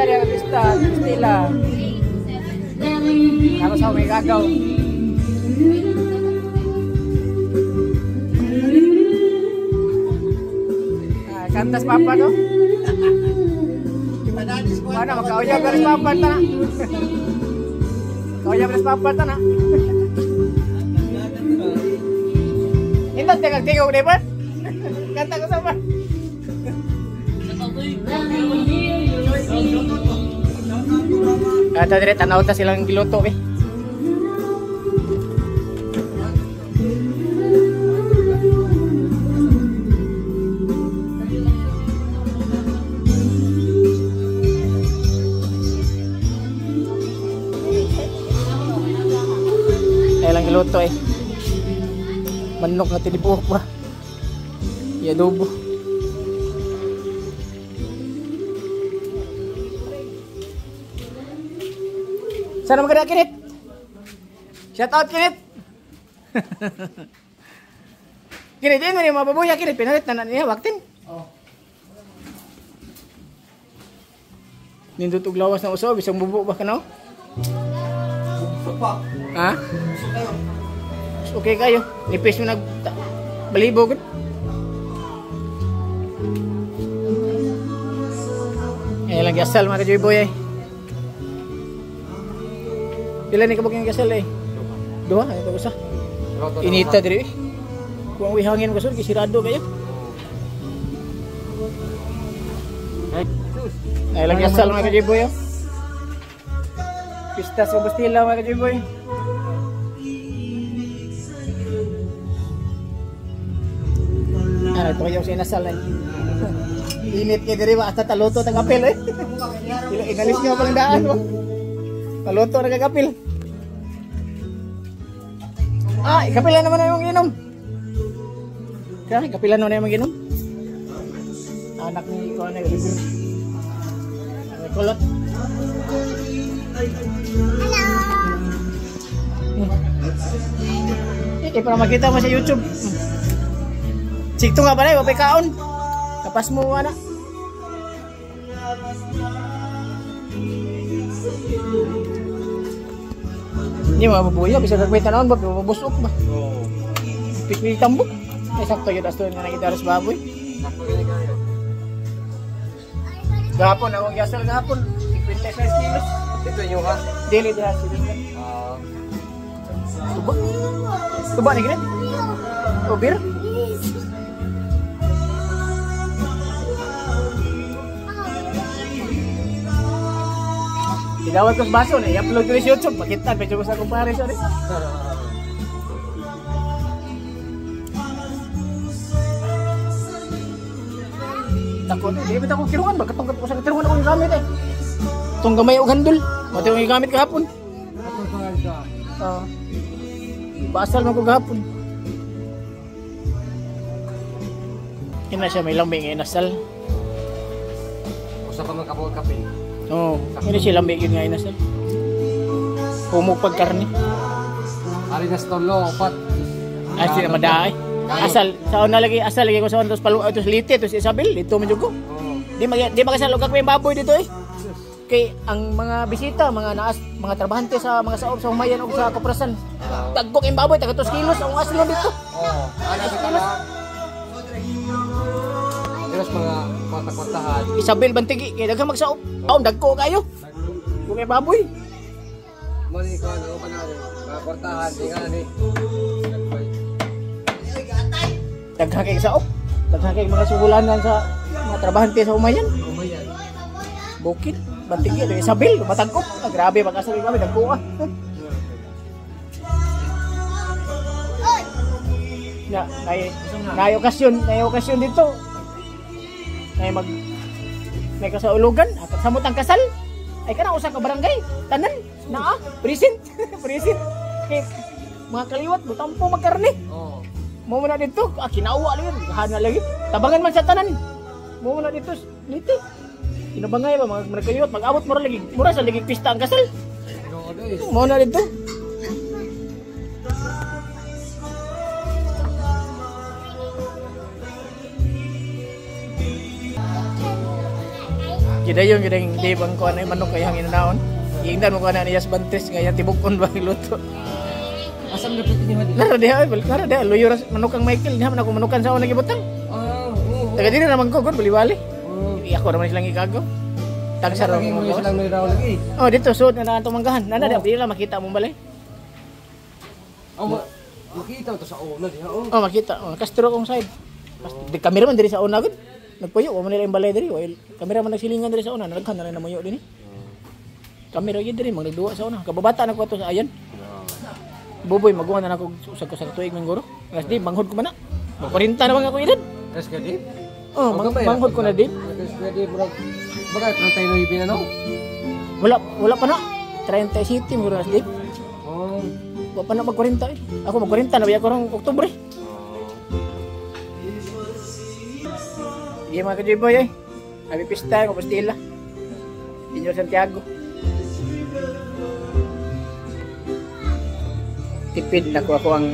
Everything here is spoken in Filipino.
dia pista, pistila. Kalau sa may gagaw. Kantas papa no? Mana kau ya beres papa tanah? Kau ya beres papa tanah? Ingat tengok deh Pak. Kata ko sama. Ada dire tanaw ta silang giluto eh. Silang giluto eh. Manok na tinibuhok ba? I-adobo. Sana maganda Kinit? Shout out Kinit! Kinit, yun na yung mababuya Kinit. Pinalit na niya, waktin. Nindutog lawas ng uso, bisang bubo ba ka no? Ha? Okay kayo. Nipis mo nagbalibog. Eh lagi asal mga kajoy boy eh. Pila ni kabog yung gasal eh? Dua? Ito usa. Inita diri eh. Kung wihangin mo kasur, kisirado kayo. Eh lagi asal mga kajoy boy oh. Pistas Compostela mga kajoy boy. Ito yung sinasal eh. Init kayo diri ba? Ata taluto ng kapil eh. Inalis nyo palang daan mo. Taluto ng kapil. Ah, ikapilan naman na yung inom. Kaya, ikapilan naman na yung inom. Anak ni Kone River. Kulot. Hello. Para makita mo sa YouTube. Sikto nga ba na, wapay kaon. Kapas mo ana. Hindi mabubuya, bisa gagawin tanawon ba, mabusok ba? Oo. Piknik tambok. Ay sakto yun, asto nga nakidaras baboy. Gahapon, akong gasal gahapon. 56 kilos. Ito yung ha? Dili dihas. Tuba? Tuba na gini? O beer? Gawat ko sa baso na, i-upload ko sa YouTube, makita, medyo ko sa kumpare sorry. Takot, di ba ako kirungan ba? Katungkat ko sa kirungan ako yung gamit eh. Itong gamay o gandul, mati yung gamit kahapon. Basal mo ko kahapon. Kina siya may lambing ngayon nasal. Usa pa man kapag kape. Oo, hindi sila lamig yun nga inasal. Humog pagkarni. Ari na stolo, opat. Ay, siya madaay. Asal, saan na lagi, asal lagi ko sa tos palu, tos lite, tos Isabel, dito man jud ko. Di makasalog ako yung baboy dito eh. Kay ang mga bisita, mga trabahante sa mga saob sa humayan o sa koprasan. Tagkok yung baboy, taga 2 kilos ang aslo dito. Oo, ana sa kala. Terus mga kwarta-kwartahan. Isabel bantigi, kaya daghang magsaob. Dagko kayo. Kung may baboy. Mali ko ano pa na mga kwartahan, di nga ni. Daghang kay saob. Daghang kay mga sugulanan sa mga trabahante sa humayan. Humayan. Bukid, bantigi, Isabel, matagkop. Grabe mag-asal kami, dagko ah. Na, nay okasyon dito. May kasaulugan at samot ang kasal ay kana usa ka barangay tanan naa present present kay mga kaliwat butampo magkarne mo na dito kinauwa lang gahana lagi tabangan man sa tanan mo na dito liti kinabangay ba mga kaliwat mag-abot mura sa lagi pista ang kasal mo na dito. Gidayon gidang di bang kuan ay manok kay hangin naon. Ingdan mo kuan ni Yas Bantes nga yan tibukon ba luto. Asam na piti ni hadi. Lara dia luyo manok kang Michael diha man ako manukan sa una gibutang. Oo. Taga diri naman ko gon bali-bali. Ako naman silang igagaw. Tagsa ro Lagi mo mo. silang may raw lagi. Oh dito suod na natong manggahan. Nana di lang makita mo balay. Makita to sa una diha. Oh. Oh makita. Oh kastro kong side. Di kamera man diri sa una gud. Nagpuyo wa man nila yung balay diri. Kamera man nagsilingan diri sa una. Nalaghan na lang namuyo dinhi. Kamera gyud diri magduwa sa una. Kababata na ko to sa ayan. Boboy maguha na ako usag ko sa tuig minggo. Ngas di manghod ko man na. Magparinta na bang ako edad. Yes ka di? Oh, manghod ko na di. Yes ka di murag bagay 39 na no. Wala pa na. 30 city mo ras di. Oh. Wa pa na mag-40 eh. Ako mag-40 na biya ko rong Oktubre. Iya mga kajiboy eh. Happy pista ko pastila. Inyo Santiago. Tipid na ko ako ang